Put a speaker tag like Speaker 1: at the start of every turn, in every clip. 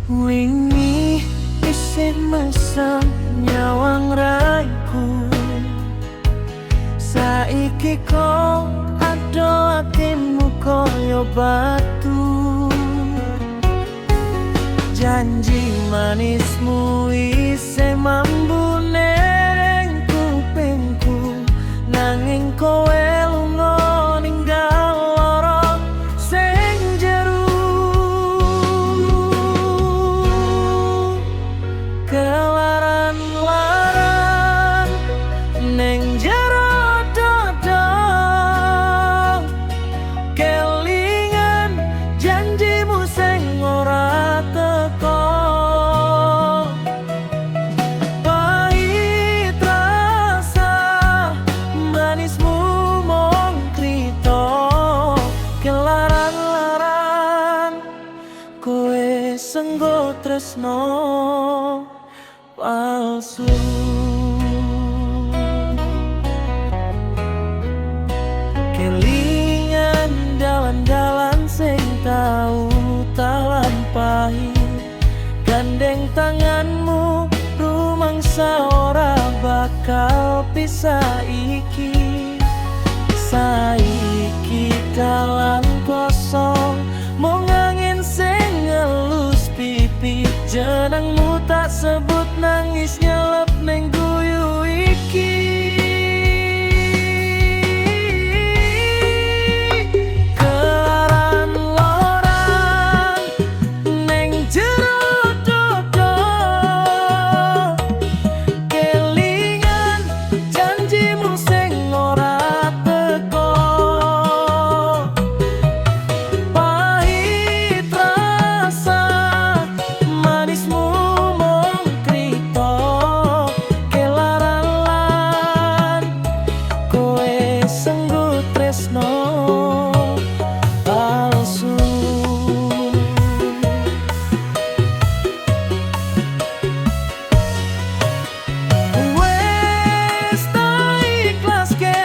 Speaker 1: Wingi isih mesem nyawang raiku, saiki kok ado atimu koyo batu. Janji manismu isih mambu neng kupingku, nanging kowe lunga ninggal lara sing jero. Kelaran-laran neng jero dodo, kelingan janjimu sing ora teko. Pahit rasa manismu mung krito, kelaran-laran kowe senggo tresno palsu. Kelingan dalan-dalan sing tau tak lampahi, gandeng tanganmu rumangsa ora bakal pisah iki. Saiki dalan kosong, mung angin sing ngelus pipi, jenengmu tak sebut nangis nyelep ning guyu iki. Kelaran-laran neng jero dodo, kelingan janjimu sing ora teko. Pahit rasa manismu mung krito, kelaran-laran kowe senggo tresno palsu. Wes tak ikhlaske,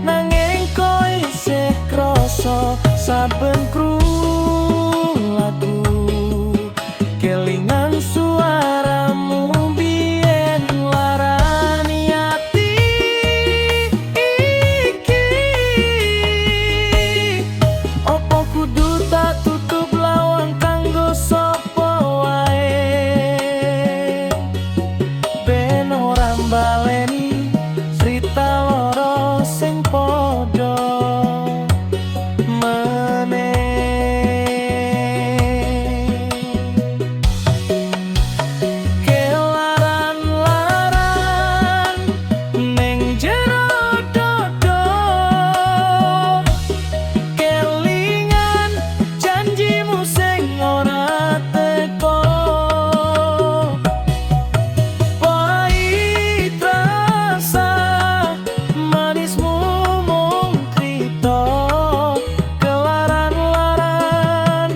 Speaker 1: nanging kowe isih krasa saben krungu lagu. Kelingan suaramu biyen larani ati iki. Opo kudu tak tutup lawang kanggo sapa wae, ben ora mbaleni cerita loro sing padha meneh. Kelaran-laran neng jero dodo, kelingan janjimu sing ora teko. Pahit rasa manismu mung krito, kelaran-laran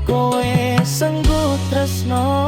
Speaker 1: kowe senggo tresno